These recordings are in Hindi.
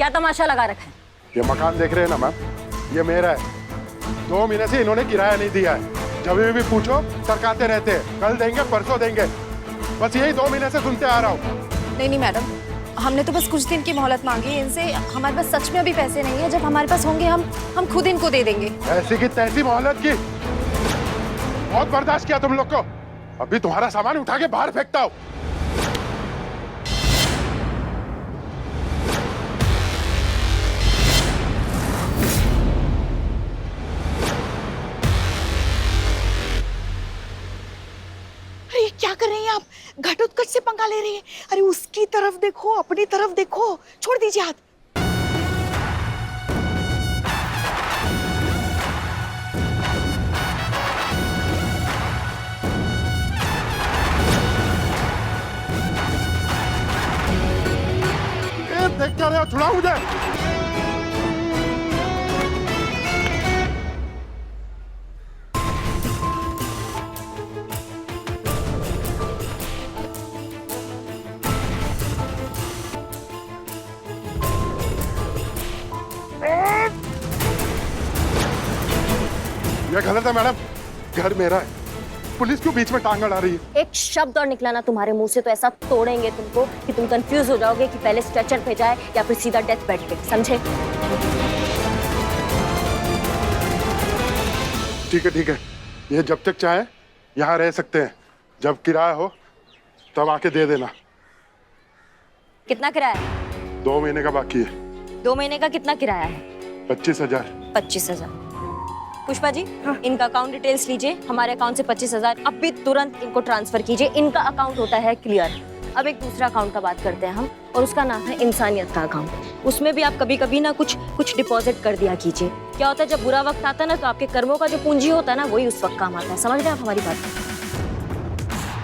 क्या तमाशा लगा रखा है? ये मकान देख रहे हैं ना मैम, ये मेरा है। 2 महीने से इन्होंने किराया नहीं दिया है। जब भी पूछो सरकाते रहते हैं, कल देंगे परसों देंगे, बस यही 2 महीने से सुनते आ रहा हूँ। नहीं नहीं मैडम, हमने तो बस कुछ दिन की मोहलत मांगी है इनसे। हमारे पास सच में अभी पैसे नहीं है, जब हमारे पास होंगे हम खुद इनको दे देंगे। ऐसी की तैसी मोहलत की, बहुत बर्दाश्त किया तुम लोग को। अभी तुम्हारा सामान उठा के बाहर फेंकता हूँ। अरे क्या कर रही हैं आप? घटोत्कच से पंगा ले रही हैं। अरे उसकी तरफ देखो, अपनी तरफ देखो, छोड़ दीजिए हाथ। देख क्या रहे हो, छुड़ाओ मुझे। ये गलत है मैडम, घर मेरा है, पुलिस क्यों बीच में टांग अड़ा रही है? एक शब्द और निकला ना तुम्हारे मुंह से तो ऐसा तोड़ेंगे तुमको कि तुम कंफ्यूज हो जाओगे कि पहले स्ट्रेचर पे जाए या फिर सीधा डेथ बेड पे, समझे? ठीक है, ये जब तक चाहे यहाँ रह सकते हैं, जब किराया हो तब आके दे देना। कितना किराया है? 2 महीने का बाकी है। 2 महीने का कितना किराया है? 25,000। 25,000। पुष्पा जी, इनका अकाउंट डिटेल्स लीजिए, हमारे अकाउंट से 25,000 अभी तुरंत इनको ट्रांसफर कीजिए। इनका अकाउंट होता है क्लियर। अब एक दूसरा अकाउंट का बात करते हैं हम, और उसका नाम है इंसानियत का अकाउंट। उसमें भी आप कभी कभी ना कुछ डिपॉजिट कर दिया कीजिए। क्या होता है, जब बुरा वक्त आता है ना, तो आपके कर्मों का जो पूंजी होता है ना, वही उस वक्त काम आता है। समझ रहे हैं आप हमारी बात?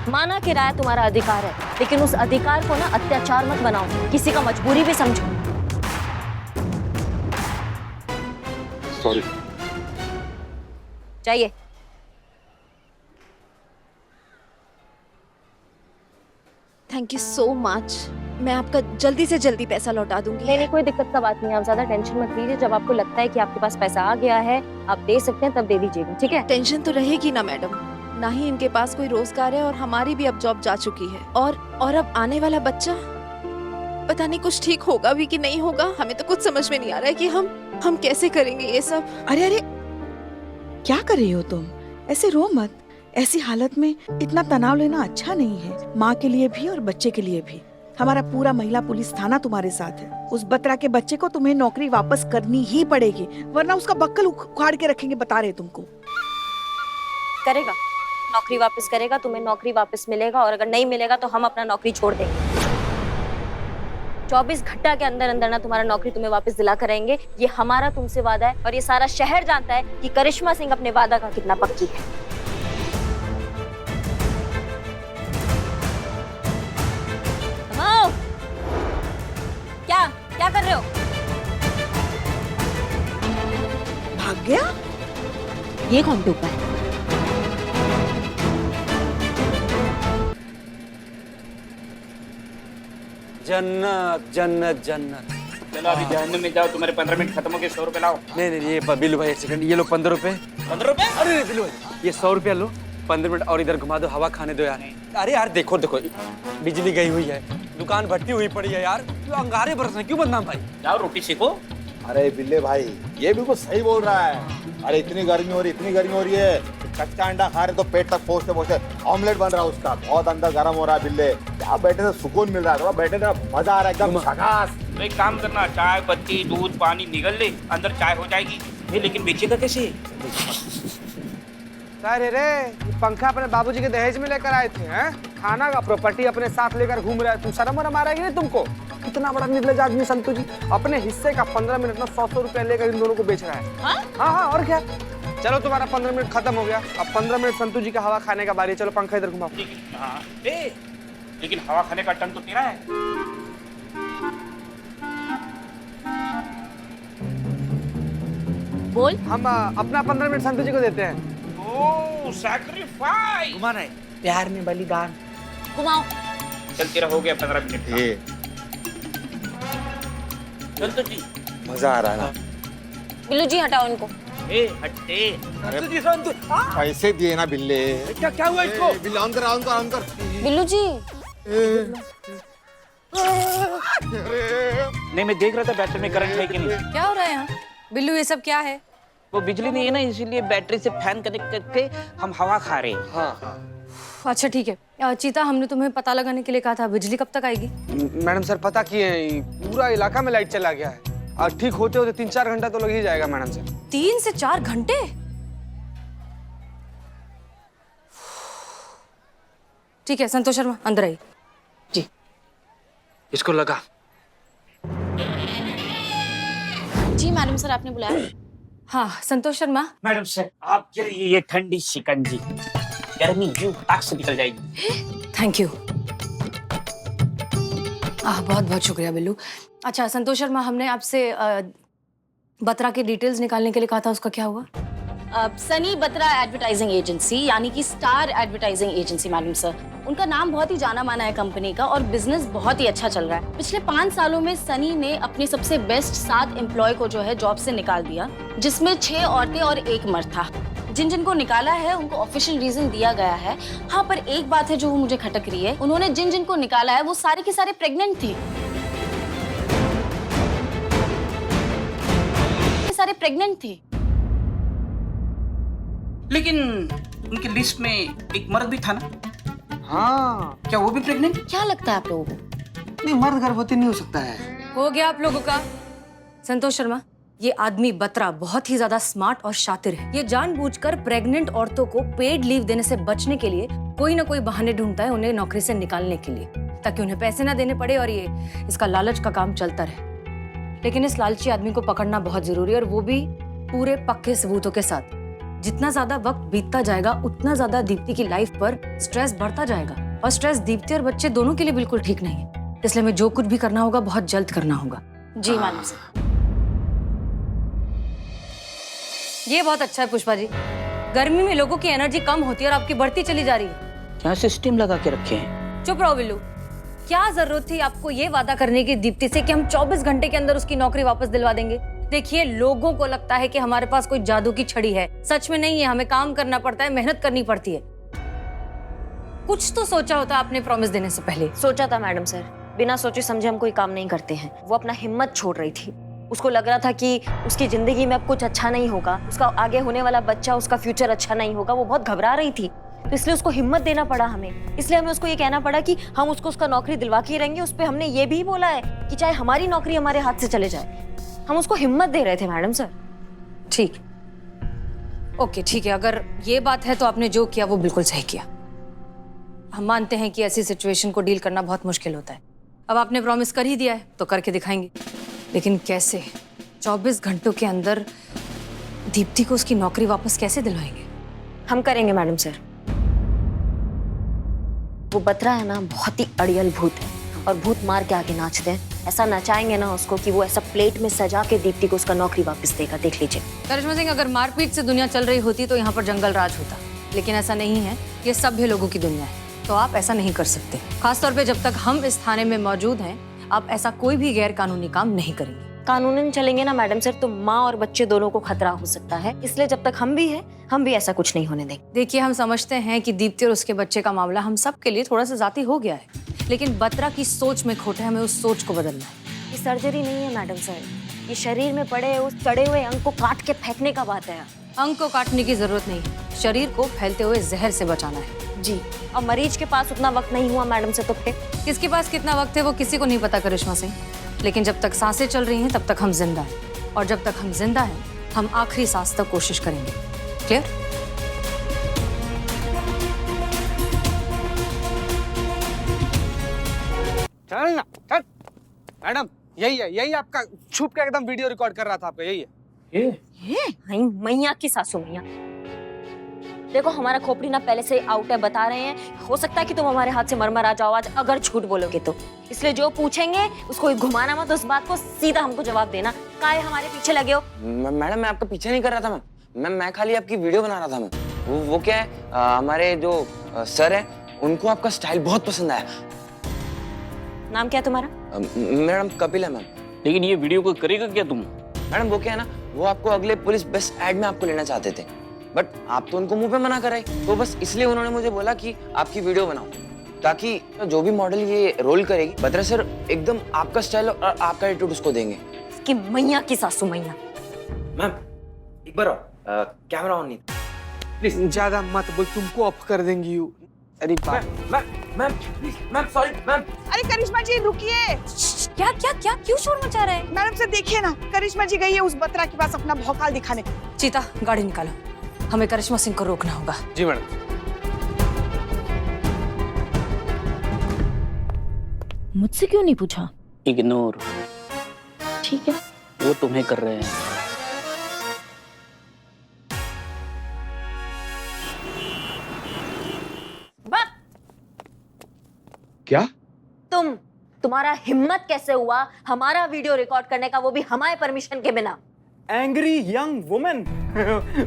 माना किराया तुम्हारा अधिकार है, लेकिन उस अधिकार को ना अत्याचार मत बनाओ, किसी का मजबूरी भी समझो। सॉरी। चाहिए? Thank you so much. मैं आपका जल्दी से जल्दी पैसा लौटा दूंगी। नहीं, कोई दिक्कत का बात नहीं है, आप ज्यादा टेंशन मत लीजिए। जब आपको लगता है कि आपके पास पैसा आ गया है, आप दे सकते हैं, तब दे दीजिएगा, ठीक है? टेंशन तो रहेगी ना मैडम, ना ही इनके पास कोई रोजगार है और हमारी भी अब जॉब जा चुकी है। और अब आने वाला बच्चा, पता नहीं कुछ ठीक होगा भी कि नहीं होगा। हमें तो कुछ समझ में नहीं आ रहा है कि हम कैसे करेंगे ये सब। अरे अरे, क्या कर रही हो तुम? ऐसे रो मत। ऐसी हालत में इतना तनाव लेना अच्छा नहीं है, माँ के लिए भी और बच्चे के लिए भी। हमारा पूरा महिला पुलिस थाना तुम्हारे साथ है। उस बत्रा के बच्चे को तुम्हें नौकरी वापस करनी ही पड़ेगी, वरना उसका बक्कल उखाड़ के रखेंगे, बता रहे तुमको। करेगा, नौकरी वापस करेगा, तुम्हें नौकरी वापस मिलेगा, और अगर नहीं मिलेगा तो हम अपना नौकरी छोड़ देंगे। 24 घंटा के अंदर अंदर ना तुम्हारा नौकरी तुम्हें वापस दिला कर रहेंगे। ये हमारा तुमसे वादा है, और ये सारा शहर जानता है कि करिश्मा सिंह अपने वादा का कितना पक्की है। क्या कर रहे हो? भाग गया? ये कौन टोपा है? जन्नत जन्नत जन्नत। चलो अभी जहन्नुम में जाओ, तुम्हारे 15 मिनट खत्म हो गए। 100 रुपए लाओ। नहीं, ये बिल्लू भाई, एक सेकंड, ये लो 15 रुपए। 15 रुपए? अरे बिल्लू भाई, ये 100 रुपया लो। 15 मिनट और इधर घुमा दो, हवा खाने दो यार। अरे यार देखो, बिजली गई हुई है, दुकान भट्टी हुई पड़ी है यार, क्यों अंगारे बरस रहे, क्यों बदनाम भाई? जाओ रोटी सेको। अरे बिल्ले भाई, ये बिल्कुल सही बोल रहा है। अरे इतनी गर्मी हो रही है, कच्चा अंडा खा रहे तो पेट तक पहुंचते ऑमलेट बन रहा है उसका, बहुत अंदर गर्म हो रहा है। बिल्ले क्या बैठे से सुकून मिल रहा है, बैठे ना मजा आ रहा है एकदम झकास। तो एक काम करना, चाय पत्ती दूध पानी निगल ले, अंदर चाय हो जाएगी। लेकिन बेचेगा कैसे? अरे रे, पंखा अपने बाबूजी के दहेज में लेकर आए थे हैं? खाना का प्रॉपर्टी अपने साथ लेकर घूम रहे हैं। तुम शर्म वरम आ रहा है कि नहीं तुमको? कितना बड़ा निर्लज आदमी संतू जी, अपने हिस्से का 15 मिनट में 100 रुपया लेकर इन दोनों को बेच रहा है। हाँ, और क्या। चलो तुम्हारा 15 मिनट खत्म हो गया, अब 15 मिनट संतू जी का हवा खाने का बारी है। चलो पंखा इधर घुमाओ। लेकिन हवा खाने का टन तो तेरा है। बोल। हम अपना 15 मिनट संतू जी को देते हैं। ओह, सैक्रिफाइस। घुमाना है, प्यार में बलिदान। घुमाओ। चल तेरा हो गया 15 मिनट। संतोष जी मजा आ रहा है ना। बिल्लू जी हटाओ इनको। ए हट्टे। पैसे दिए ना बिल्ले। क्या क्या हुआ इसको? बिल्ले ऑन कर, ऑन कर, ऑन कर। बिल्लू जी नहीं मैं देख रहा था बैटरी में करंट है कि नहीं। क्या हो रहा है यहाँ? बिल्लू ये सब क्या है? वो बिजली नहीं है ना, इसीलिए बैटरी से फैन कनेक्ट करके हम हवा खा रहे हैं। हाँ अच्छा ठीक है। चीता, हमने तुम्हें पता लगाने के लिए कहा था, बिजली कब तक आएगी? मैडम सर पता किए हैं, पूरा इलाका में लाइट चला गया है और ठीक होते होते 3-4 घंटा तो लग ही जाएगा मैडम सर। 3 से 4 घंटे? ठीक है संतोष शर्मा अंदर आइए। जी इसको लगा। जी मैडम सर, आपने बुलाया? हाँ संतोष शर्मा। मैडम सर आपके लिए ये ठंडी शिकंजी, गर्मी यूं फटाक से निकल जाएगी। Thank you. बहुत बहुत शुक्रिया बिल्लू। अच्छा संतोष शर्मा, हमने आपसे बत्रा के डिटेल्स निकालने के लिए कहा था, उसका क्या हुआ? सनी बत्रा एडवर्टाइजिंग एजेंसी यानी कि star advertising agency madam sir, उनका नाम बहुत ही जाना माना है कंपनी का और बिजनेस बहुत ही अच्छा चल रहा है। पिछले 5 सालों में सनी ने अपने सबसे बेस्ट 7 एम्प्लॉय को जो है जॉब से निकाल दिया, जिसमें 6 औरतें और 1 मर्द था। जिन को निकाला है उनको ऑफिशियल रीजन दिया गया है। हाँ पर एक बात है जो वो मुझे खटक रही है, उन्होंने जिन को निकाला है वो सारे के सारे प्रेग्नेंट थे। सारे प्रेग्नेंट थे। लेकिन उनकी लिस्ट में एक मर्द भी था ना? हाँ क्या वो भी प्रेग्नेंट? क्या लगता है आप लोगों को? नहीं, मर्द गर्भवती नहीं हो सकता है। हो गया आप लोगों का। संतोष शर्मा, ये आदमी बत्रा बहुत ही ज्यादा स्मार्ट और शातिर है। ये जानबूझकर प्रेग्नेंट औरतों को पेड लीव देने से बचने के लिए कोई ना कोई बहाने ढूंढता है उन्हें नौकरी से निकालने के लिए, ताकि उन्हें पैसे ना देने पड़े और ये इसका लालच का काम चलता रहे। लेकिन इस लालची आदमी को पकड़ना बहुत जरूरी है, और वो भी पूरे पक्के सबूतों के साथ। जितना ज्यादा वक्त बीतता जाएगा उतना ज्यादा दीप्ति की लाइफ पर स्ट्रेस बढ़ता जाएगा, और स्ट्रेस दीप्ति और बच्चे दोनों के लिए बिल्कुल ठीक नहीं है। इसलिए हमें जो कुछ भी करना होगा बहुत जल्द करना होगा। जी मैडम सर। ये बहुत अच्छा है पुष्पा जी। गर्मी में लोगों की एनर्जी कम होती है और आपकी बढ़ती चली जा रही है। क्या सिस्टम लगा के रखे हैं? चुप रहो बिल्लू। क्या जरूरत थी आपको ये वादा करने की दीप्ति से कि हम 24 घंटे के अंदर उसकी नौकरी वापस दिलवा देंगे? देखिए, लोगों को लगता है कि हमारे पास कोई जादू की छड़ी है। सच में नहीं है। हमें काम करना पड़ता है, मेहनत करनी पड़ती है। कुछ तो सोचा होता आपने प्रॉमिस देने से पहले। सोचा था मैडम सर, बिना सोचे समझे हम कोई काम नहीं करते हैं। वो अपना हिम्मत छोड़ रही थी। उसको लग रहा था कि उसकी जिंदगी में अब कुछ अच्छा नहीं होगा, उसका आगे होने वाला बच्चा, उसका फ्यूचर अच्छा नहीं होगा। वो बहुत घबरा रही थी, तो इसलिए उसको हिम्मत देना पड़ा हमें। इसलिए हमें उसको ये कहना पड़ा कि हम उसको उसका नौकरी दिलवा के ही रहेंगे। उस पर हमने ये भी बोला है कि चाहे हमारी नौकरी हमारे हाथ से चले जाए। हम उसको हिम्मत दे रहे थे मैडम सर। ठीक, ओके ठीक है। अगर ये बात है तो आपने जो किया वो बिल्कुल सही किया। हम मानते हैं कि ऐसी सिचुएशन को डील करना बहुत मुश्किल होता है। अब आपने प्रॉमिस कर ही दिया है तो करके दिखाएंगे। लेकिन कैसे? 24 घंटों के अंदर दीप्ति को उसकी नौकरी वापस कैसे दिलवाएंगे? हम करेंगे मैडम सर। वो बत्रा है ना, बहुत ही अड़ियल भूत है, और भूत मार के आगे नाचते हैं। ऐसा नचाएंगे ना उसको कि वो ऐसा प्लेट में सजा के दीप्ति को उसका नौकरी वापस देगा। देख लीजिए। करिश्मा सिंह, अगर मारपीट से दुनिया चल रही होती तो यहाँ पर जंगल राज होता, लेकिन ऐसा नहीं है। ये सभ्य लोगों की दुनिया है, तो आप ऐसा नहीं कर सकते। खासतौर पे जब तक हम इस थाने में मौजूद हैं, आप ऐसा कोई भी गैर कानूनी काम नहीं करेंगे। कानूनन चलेंगे ना मैडम सर, तो माँ और बच्चे दोनों को खतरा हो सकता है। इसलिए जब तक हम भी हैं, हम भी ऐसा कुछ नहीं होने देंगे। देखिए, हम समझते हैं कि दीप्ति और उसके बच्चे का मामला हम सब के लिए थोड़ा सा जाती हो गया है, लेकिन बत्रा की सोच में खोट है। हमें उस सोच को बदलना है। ये सर्जरी नहीं है मैडम सर, ये शरीर में पड़े उस सड़े हुए अंग को काट के फेंकने का बात है। अंग को काटने की जरूरत नहीं, शरीर को फैलते हुए जहर से बचाना है। जी, और मरीज के पास उतना वक्त नहीं हुआ मैडम सर। तो किसके पास कितना वक्त है वो किसी को नहीं पता करिश्मा सिंह, लेकिन जब तक सांसें चल रही हैं तब तक हम जिंदा हैं, और जब तक हम जिंदा हैं हम आखिरी सांस तक कोशिश करेंगे। क्लियर? चल ना चल। मैडम यही है, यही आपका छुप के एकदम वीडियो रिकॉर्ड कर रहा था आपका। यही है ये मैया की सासू मैया। देखो, हमारा खोपड़ी ना पहले से आउट है, बता रहे हैं। हो सकता है कि तुम हमारे हाथ से मरमरा जाओ आज, अगर झूठ बोलोगे तो। इसलिए जो पूछेंगे उसको घुमाना मत, उस बात को सीधा हमको जवाब देना। काहे हमारे पीछे लगे हो? मैडम मैं आपका पीछे नहीं कर रहा था मैम। मैं खाली आपकी वीडियो बना रहा था मैम। वो क्या है, हमारे जो सर है उनको आपका स्टाइल बहुत पसंद आया। नाम क्या है तुम्हारा? मैडम कपिल है मैम। लेकिन ये वीडियो को करेगा क्या तुम? मैडम वो क्या है ना, वो आपको अगले पुलिस बेस्ट एड में आपको लेना चाहते थे, बट आप तो उनको मुंह पे मना कराए, तो बस इसलिए उन्होंने मुझे बोला कि आपकी वीडियो बनाओ, ताकि जो भी मॉडल ये रोल करेगी बत्रा सर एकदम आपका स्टाइल और आपका एटीट्यूड उसको देंगे। कि मैया की सासू मैया। मैम एक बार कैमरा ऑन नहीं। प्लीज ज्यादा मत बोल, तुमको ऑफ कर देंगी यू। अरे ma'am please ma'am, sorry ma'am. अरे करिश्मा जी रुकिए। क्या क्या क्या क्यों शोर मचा रहे हैं? मैडम से देखिए ना, करिश्मा जी गई है उस बत्रा के पास अपना भौकाल दिखाने। चीता गाड़ी निकालो, हमें करिश्मा सिंह को रोकना होगा। जी मैडम। मुझसे क्यों नहीं पूछा? इग्नोर, ठीक है। वो तुम्हें कर रहे हैं। क्या? तुम्हारा हिम्मत कैसे हुआ हमारा वीडियो रिकॉर्ड करने का, वो भी हमारे परमिशन के बिना? Angry young women.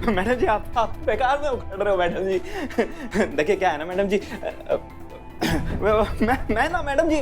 मैडम जी आप बेकार में उखड़ रहे हो मैडम जी। देखिए क्या है ना मैडम जी, मैं ना मैडम जी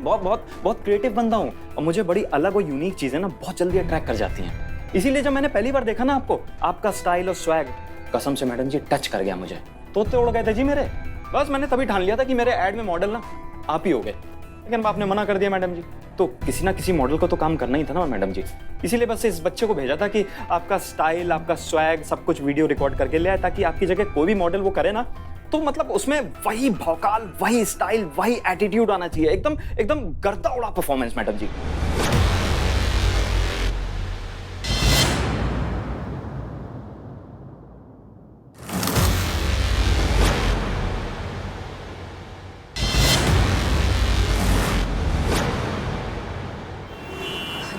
बहुत क्रिएटिव बंदा हूँ, और मुझे बड़ी अलग और यूनिक चीजें ना बहुत जल्दी अट्रैक्ट कर जाती हैं। इसीलिए जब मैंने पहली बार देखा ना आपको, आपका स्टाइल और स्वैग कसम से मैडम जी टच कर गया मुझे। तोते उड़ गए थे जी मेरे। बस मैंने तभी ठान लिया था कि मेरे एड में मॉडल ना आप ही हो गए, लेकिन आपने मना कर दिया मैडम जी। तो किसी ना किसी मॉडल को तो काम करना ही था ना मैडम जी, इसीलिए बस इस बच्चे को भेजा था कि आपका स्टाइल, आपका स्वैग सब कुछ वीडियो रिकॉर्ड करके ले आए, ताकि आपकी जगह कोई भी मॉडल वो करे ना तो मतलब उसमें वही भौकाल, वही स्टाइल, वही एटीट्यूड आना चाहिए। एकदम एकदम गर्दा उड़ा परफॉर्मेंस मैडम जी।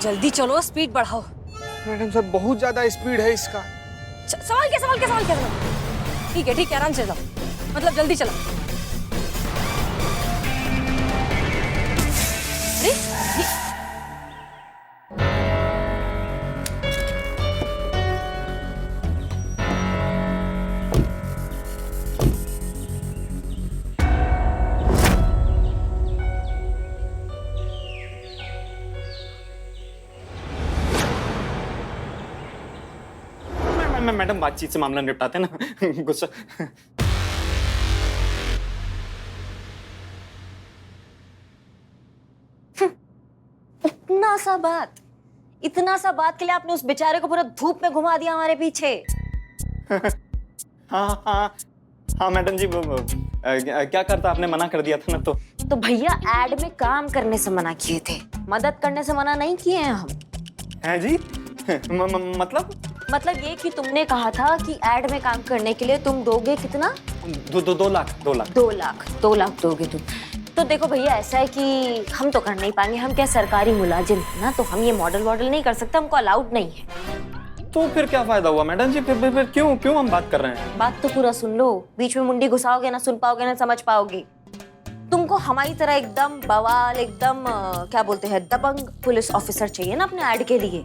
जल्दी चलो, स्पीड बढ़ाओ। मैडम सर बहुत ज्यादा स्पीड है इसका। सवाल क्या? ठीक है आराम से जाओ, मतलब जल्दी चलो। अरे मैडम बातचीत से मामला निपटाते ना। गुस्सा। इतना सा बात के लिए आपने उस बेचारे को पूरा धूप में घुमा दिया हमारे पीछे। हाँ मैडम जी, क्या करता, आपने मना कर दिया था ना। तो भैया एड में काम करने से मना किए थे, मदद करने से मना नहीं किए हैं हम। हैं जी? मतलब ये कि तुमने कहा था कि एड में काम करने के लिए तुम दोगे कितना? 2 लाख। 2 लाख दोगे तुम। तो देखो भैया, ऐसा है कि हम तो कर नहीं पाएंगे, हम क्या सरकारी मुलाजिम है ना, तो हम ये मॉडल नहीं कर सकते, हमको अलाउड नहीं है। तो फिर क्या फायदा हुआ मैडम जी? फिर क्यों हम बात कर रहे हैं? बात तो पूरा सुन लो, बीच में मुंडी घुसाओगे ना सुन पाओगे ना समझ पाओगे। तुमको हमारी तरह एकदम बवाल, एकदम क्या बोलते हैं, दबंग पुलिस ऑफिसर चाहिए ना अपने ऐड के लिए,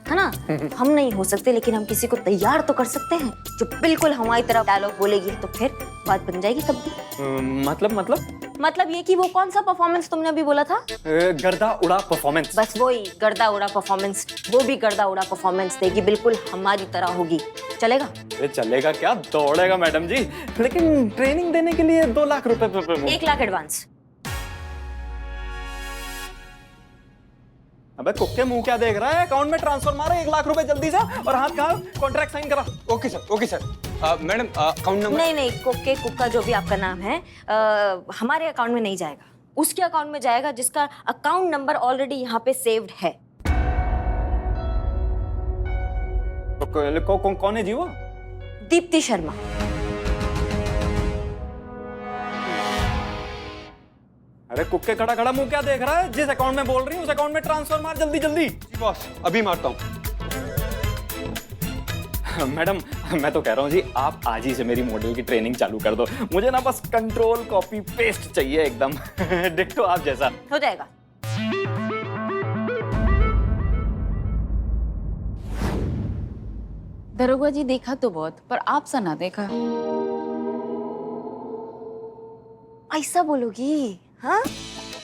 है ना? हम नहीं हो सकते, लेकिन हम किसी को तैयार तो कर सकते हैं जो बिल्कुल हमारी तरह डायलॉग बोलेगी, तो फिर बात बन जाएगी तब भी। मतलब ये कि वो कौन सा परफॉर्मेंस तुमने अभी बोला था? गर्दा उड़ा परफॉर्मेंस। बस वही गर्दा उड़ा परफॉर्मेंस, वो भी गर्दा उड़ा परफॉर्मेंस देगी, बिल्कुल हमारी तरह होगी। चलेगा? चलेगा क्या, दौड़ेगा मैडम जी, लेकिन ट्रेनिंग देने के लिए 2 लाख रुपए। 1 लाख एडवांस। अबे कुक्के मुंह क्या देख रहा है, अकाउंट में ट्रांसफर मारे 1 लाख रुपए जल्दी से, और हाथ कहाँ, कॉन्ट्रैक्ट साइन करा। Okay sir. Madam account number? नहीं, कोके कुक्का जो भी आपका नाम है, हमारे अकाउंट में नहीं जाएगा, उसके अकाउंट में जाएगा जिसका अकाउंट नंबर ऑलरेडी यहाँ पे सेव्ड है। कौन है जी वो? दीप्ति शर्मा। अरे कुक्के खड़ा मुंह क्या देख रहा है, जिस अकाउंट में बोल रही हूँ उस अकाउंट में ट्रांसफर मार जल्दी। जी बॉस, अभी मारता हूँ। मैडम मैं तो कह रहा हूँ जी, आप आज ही से मेरी मॉडल की ट्रेनिंग चालू कर दो, मुझे ना बस कंट्रोल कॉपी पेस्ट चाहिए एकदम। डिट्टो आप जैसा। हो जाएगा। दरोगा जी देखा तो बहुत, पर आप सा ना देखा। ऐसा बोलोगी? हाँ,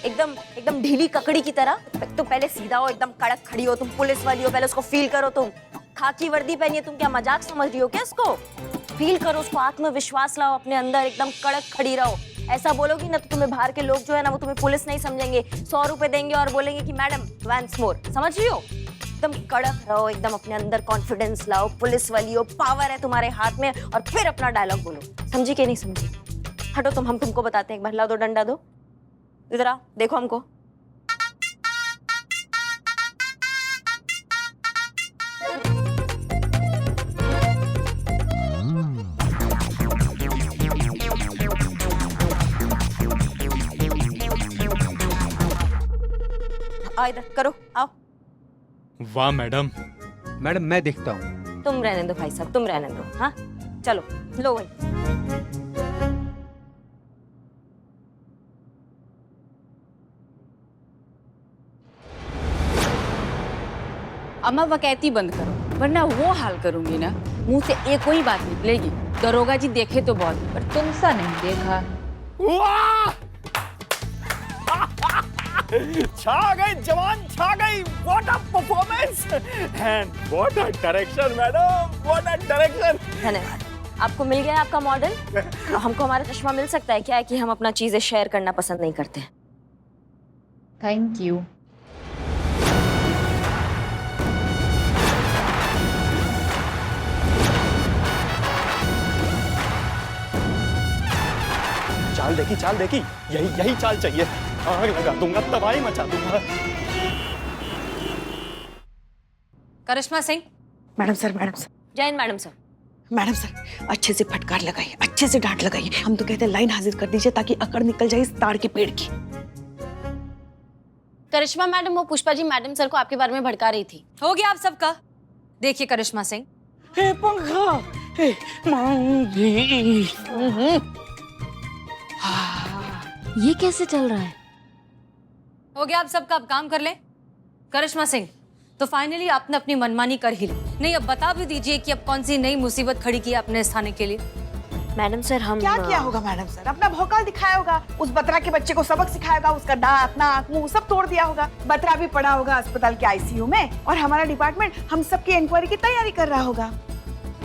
एकदम एकदम ढीली ककड़ी की तरह। तो पहले सीधा हो, एकदम कड़क खड़ी हो, तुम पुलिस वाली हो, पहले उसको फील करो। तुम खाकी वर्दी पहनी है, तुम क्या मजाक समझ रही हो क्या इसको? फील करो उसको, आत्मविश्वास लाओ अपने अंदर, एकदम कड़क खड़ी रहो। ऐसा बोलोगी ना तो तुम्हें बाहर के लोग जो है ना वो तुम्हें पुलिस नहीं समझेंगे, 100 रुपए देंगे और बोलेंगे कि मैडम वंस मोर। समझ रही हो? एकदम कड़क रहो, एकदम अपने अंदर कॉन्फिडेंस लाओ, पुलिस वाली हो, पावर है तुम्हारे हाथ में, और फिर अपना डायलॉग बोलो। समझी कि नहीं समझी? हटो तुम, हम तुमको बताते हैं। एक बार लाओ, दो डंडा दो, इधर आओ, देखो हमको। आओ इधर, करो, आओ। वाह मैडम। मैडम मैं देखता हूँ। तुम रहने दो भाई साहब, तुम रहने दो। हाँ चलो, लो भाई। अम्मा वकैती बंद करो, वरना वो हाल करूंगी ना, मुंह से एक कोई बात निकलेगी। दरोगा जी देखे तो बहुत, पर तुमसा नहीं देखा। छा गई जवान, छा गई। What a performance and what a direction madam, what a direction. धन्यवाद। आपको मिल गया आपका मॉडल? हमको हमारा चश्मा मिल सकता है? क्या है कि हम अपना चीजें शेयर करना पसंद नहीं करते। Thank you. चाल देखी, यही चाल चाहिए। आग लगा दूंगा, तबाही मचा दूंगा। Karishma Singh. Madam sir, madam sir. Jain madam sir. Madam sir, अच्छे से फटकार लगाइए, अच्छे से डांट लगाइए। हम तो कहते हैं लाइन हाजिर कर दीजिए ताकि अकड़ निकल जाए इस ताड़ के पेड़ की। करिश्मा मैडम, वो पुष्पा जी मैडम सर को आपके बारे में भड़का रही थी। हो गया आप सबका? देखिए करिश्मा सिंह, पंखा ये कैसे चल रहा है? हो गया आप सबका, अब काम कर ले। करिश्मा सिंह, तो फाइनली आपने अपनी मनमानी कर ही ली। नहीं, अब बता भी दीजिए कि अब कौन सी नई मुसीबत खड़ी की है अपने इस थाने के लिए। मैडम सर, हम क्या किया होगा मैडम सर? अपना भौकाल दिखाया होगा, उस बत्रा के बच्चे को सबक सिखाया होगा, उसका दांत नाक मुंह सब तोड़ दिया होगा। बत्रा भी पड़ा होगा अस्पताल के आईसीयू में, और हमारा डिपार्टमेंट हम सबकी इंक्वायरी की तैयारी कर रहा होगा।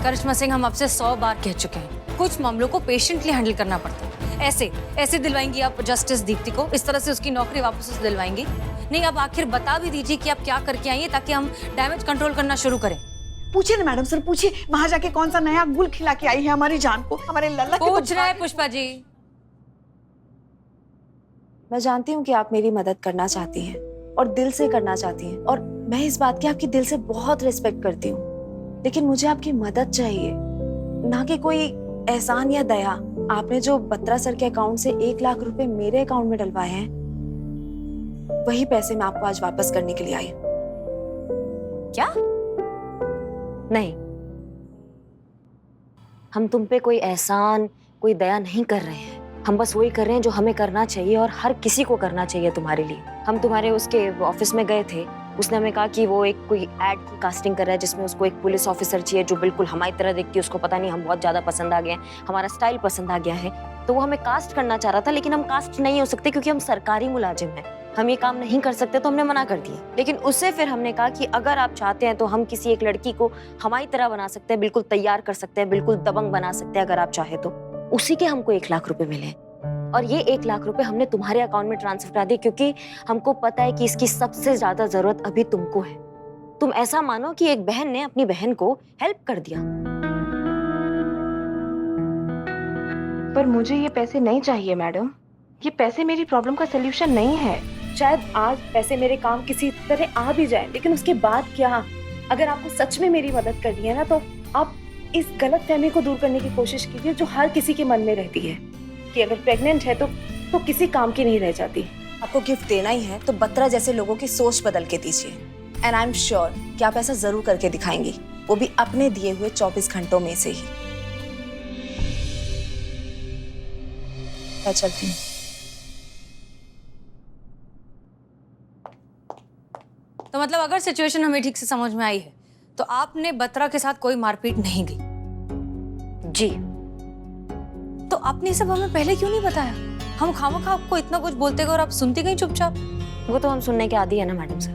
करिश्मा सिंह, हम आपसे 100 बार कह चुके हैं, कुछ मामलों को पेशेंटली हैंडल करना पड़ता है। ऐसे दिलवाएंगी आप जस्टिस दीप्ति को? इस तरह से उसकी नौकरी वापस से दिलवाएंगी? नहीं, अब आखिर बता भी दीजिए कि आप क्या करके आई हैं ताकि हम डैमेज कंट्रोल करना शुरू करें। पूछिए ना मैडम सर, पूछिए वहां जाके कौन सा नया गुल खिला के आई है हमारी जान को, हमारे लल्ला के। पूछ रहे हैं पुष्पा जी। मैं जानती हूँ कि आप मेरी मदद करना चाहती हैं और दिल से करना चाहती हैं, और मैं इस बात की आपकी दिल से बहुत रिस्पेक्ट करती हूँ, लेकिन मुझे आपकी मदद चाहिए, ना कि कोई एहसान या दया। आपने जो बत्रा सर के अकाउंट से 1 लाख रुपए मेरे अकाउंट में डलवाए हैं, वही पैसे मैं आपको आज वापस करने के लिए आई हूँ। क्या? नहीं, हम तुम पे कोई एहसान, कोई दया नहीं कर रहे हैं। हम बस वही कर रहे हैं जो हमें करना चाहिए और हर किसी को करना चाहिए तुम्हारे लिए। हम तुम्हारे उसके ऑफिस में गए थे, उसने हमें कहा कि वो एक कोई एड की कास्टिंग कर रहा है जिसमें उसको एक पुलिस ऑफिसर चाहिए जो बिल्कुल हमारी तरह दिखती है। उसको पता नहीं हम बहुत ज्यादा पसंद आ गए, हमारा स्टाइल पसंद आ गया है, तो वो हमें कास्ट करना चाह रहा था, लेकिन हम कास्ट नहीं हो सकते क्योंकि हम सरकारी मुलाजिम हैं, हम ये काम नहीं कर सकते, तो हमने मना कर दिया। लेकिन उससे फिर हमने कहा कि अगर आप चाहते हैं तो हम किसी एक लड़की को हमारी तरह बना सकते हैं, बिल्कुल तैयार कर सकते हैं, बिल्कुल दबंग बना सकते हैं अगर आप चाहे तो। उसी के हमको 1 लाख रुपए मिले, और ये 1 लाख रुपए हमने तुम्हारे अकाउंट में ट्रांसफर करा दिए क्योंकि हमको पता है कि इसकी सबसे ज्यादा जरूरत अभी तुमको है। तुम ऐसा मानो कि एक बहन ने अपनी बहन को हेल्प कर दिया। पर मुझे ये पैसे नहीं चाहिए मैडम, ये पैसे मेरी प्रॉब्लम का सलूशन नहीं है। शायद आज पैसे मेरे काम किसी तरह आ भी जाए, लेकिन उसके बाद क्या? अगर आपको सच में मेरी मदद करनी है ना, तो आप इस गलतफहमी को दूर करने की कोशिश कीजिए जो हर किसी के मन में रहती है कि अगर प्रेग्नेंट है तो किसी काम की नहीं रह जाती। आपको गिफ्ट देना ही है तो बत्रा जैसे लोगों की सोच बदल के दीजिए, एंड आई एम श्योर कि आप ऐसा जरूर करके दिखाएंगी, वो भी अपने दिए हुए 24 घंटों में से ही। मैं चलती हूँ। तो मतलब अगर सिचुएशन हमें ठीक से समझ में आई है तो आपने बत्रा के साथ कोई मारपीट नहीं की? जी। तो आपने सब हमें पहले क्यों नहीं बताया? हम खामखा आपको इतना कुछ बोलते गए और आप सुनती गई चुपचाप। वो तो हम सुनने के आदी है ना मैडम सर।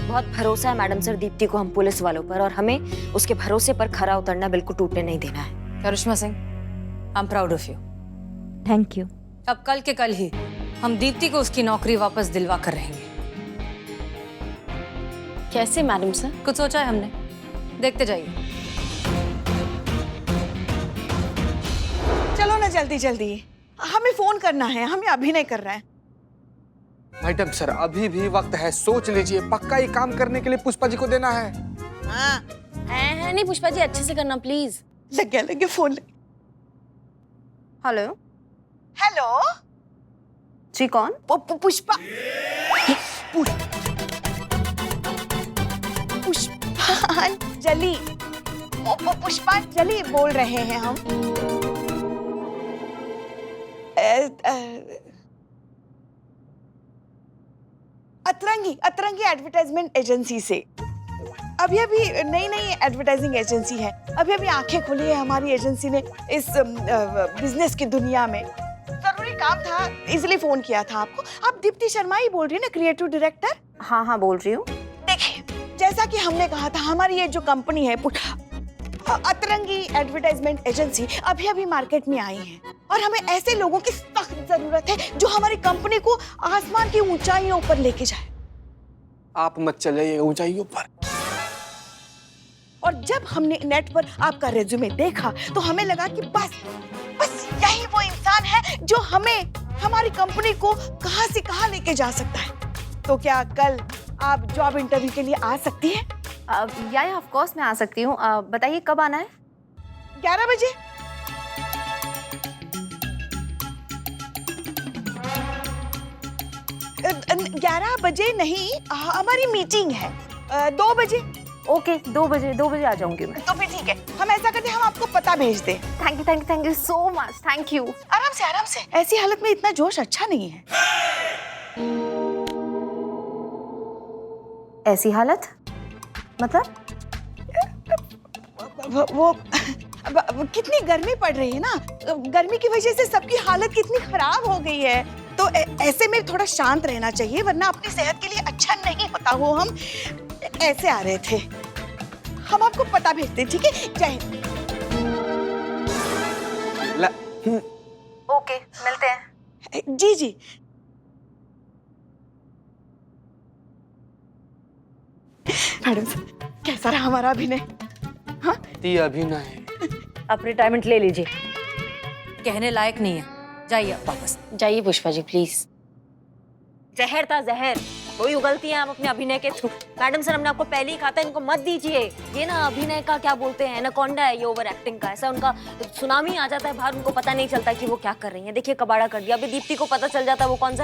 बहुत भरोसा है मैडम सर दीप्ति को हम पुलिस वालों पर, और हमें उसके भरोसे पर खरा उतरना बिल्कुल टूटने नहीं देना है। Karishma Singh, I am proud of you. Thank you. अब कल के कल ही हम दीप्ति को उसकी नौकरी वापस दिलवा कर रहेंगे। कैसे मैडम सर? कुछ सोचा है हमने, देखते जाइए। चलो ना जल्दी जल्दी, हमें फोन करना है, हमें अभिनय कर रहा है। मैडम सर अभी भी वक्त है, सोच लीजिए, पक्का ये काम करने के लिए पुष्पा जी को देना है। हाँ है नहीं पुष्पा जी, अच्छे से करना प्लीज। लग गया फोन। हेलो हेलो जी, कौन? पुष्पा पुष्पांजलि, पुष्पांजलि बोल रहे हैं हम। अतरंगी एडवर्टाइजमेंट एजेंसी से। अभी नई एडवर्टाइजिंग एजेंसी है, अभी आंखें खुली है हमारी एजेंसी ने इस बिजनेस की दुनिया में। जरूरी काम था इसलिए फोन किया था आपको। आप दीप्ति शर्मा ही बोल रही है ना, क्रिएटिव डायरेक्टर? हाँ बोल रही हूँ। देखिए, जैसा कि हमने कहा था, हमारी ये जो कंपनी है अतरंगी एडवर्टाइजमेंट एजेंसी अभी मार्केट में आई है, और हमें ऐसे लोगों की सख्त जरूरत है जो हमारी कंपनी को आसमान की ऊंचाइयों पर लेके जाए। आप मत चलिए ऊंचाइयों पर। और जब हमने नेट पर आपका रेज्यूमे देखा तो हमें लगा कि बस यही वो इंसान है जो हमें हमारी कंपनी को कहां से कहां लेके जा सकता है। तो क्या कल आप जॉब इंटरव्यू के लिए आ सकती हैं? या ऑफ कोर्स मैं आ सकती हूँ। बताइए कब आना है? 11 बजे। अ, 11 बजे नहीं, हमारी मीटिंग है 2 बजे। ओके, 2 बजे आ जाऊंगी मैं। तो फिर ठीक है, हम ऐसा करते हैं, हम आपको पता भेज दें। Thank you so much, thank you. आराम से। ऐसी हालत में इतना जोश अच्छा नहीं है। ऐसी हालत मतलब? वो कितनी गर्मी पड़ रही है ना, गर्मी की वजह से सबकी हालत कितनी खराब हो गई है। तो ऐसे में थोड़ा शांत रहना चाहिए, वरना अपनी सेहत के लिए अच्छा नहीं होता। वो हम ऐसे आ रहे थे, हम आपको पता भेजते, ठीक है? जय हिंद। ओके, मिलते हैं। जी। मैडम कैसा रहा हमारा अभिनय? हाँ, अभिनय आप रिटायरमेंट ले लीजिए। कहने लायक नहीं है, जाइए आप वापस। जाइए पुष्पा जी प्लीज। जहर था जहर, वही उगलती हैं आप अपने अभिनय के थ्रू। मैडम सर, हमने आपको पहले ही कहा था इनको मत दीजिए। ये ना अभिनय का क्या बोलते हैं, एनाकोंडा है ये ओवर एक्टिंग का। ऐसा उनका सुनामी आ जाता है बाहर, उनको पता नहीं चलता कि वो क्या कर रही हैं। देखिए कबाड़ा कर दिया। अभी दीप्ति को पता चल जाता है वो कौन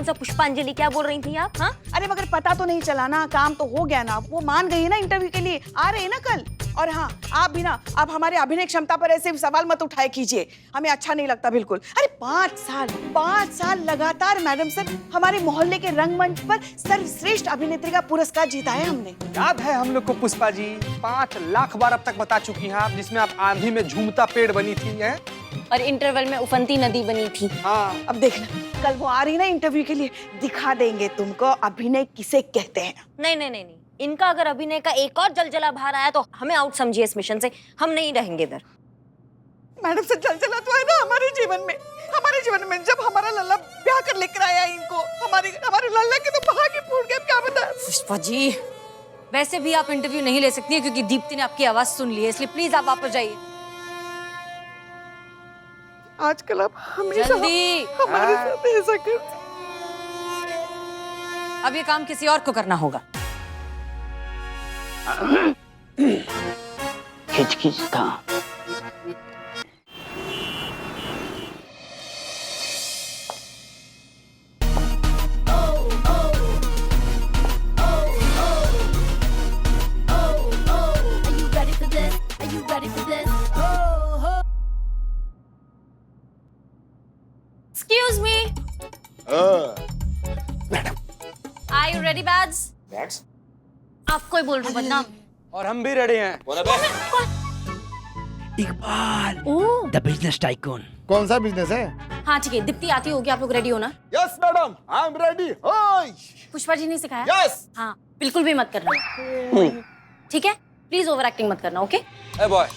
सा पुष्पांजलि, क्या बोल रही थी आप? हाँ, अरे मगर पता तो नहीं चला ना, काम तो हो गया ना। वो मान गई है ना, इंटरव्यू के लिए आ रहे हैं ना कल। और हाँ, आप भी ना, आप हमारे अभिनय क्षमता पर ऐसे सवाल मत उठाए कीजिए, हमें अच्छा नहीं लगता बिल्कुल। अरे 5 साल लगातार मैडम सर हमारे मोहल्ले के रंगमंच पर सर्वश्रेष्ठ अभिनेत्री का पुरस्कार जीता है हमने। याद है हम लोग को पुष्पा जी? 5 लाख बार अब तक बता चुकी हैं आप, जिसमें आप आंधी में झूमता पेड़ बनी थी है? और इंटरवल में उफनती नदी बनी थी। हाँ, अब देखना, कल वो आ रही ना इंटरव्यू के लिए, दिखा देंगे तुमको अभिनय किसे कहते हैं। नहीं, इनका अगर अभिनय का एक और जलजला बाहर आया तो हमें आउट समझिए इस मिशन से। हम नहीं रहेंगे इधर। मैडम से जलजला तो है ना हमारे जीवन में। जब हमारा लल्ला ब्याह कर लेकर आया इनको, हमारे लल्ला के तो भाग ही फूट गए। क्या बता पुष्पा जी, वैसे भी आप इंटरव्यू नहीं ले सकती है क्योंकि दीप्ति ने आपकी आवाज सुन ली है, इसलिए प्लीज आप वापस जाइए। आजकल आप हमेशा जल्दी। हमारे साथ ऐसा कर। अब ये काम किसी और को करना होगा। खिचखिच था। Excuse me. Are you ready, Bads? आपको ही बोल रही हूँ बदनाम। और हम भी रेडी हैं। कौन है बे? Iqbal, the business tycoon. कौन सा बिजनेस है? हाँ ठीक है, दीप्ति आती होगी, आप लोग रेडी हो ना? Yes madam, I am ready. Pushpa ji ने सिखाया? यस। हाँ, बिल्कुल भी मत करना, ठीक है? प्लीज ओवर एक्टिंग मत करना, ओके? ए बॉय,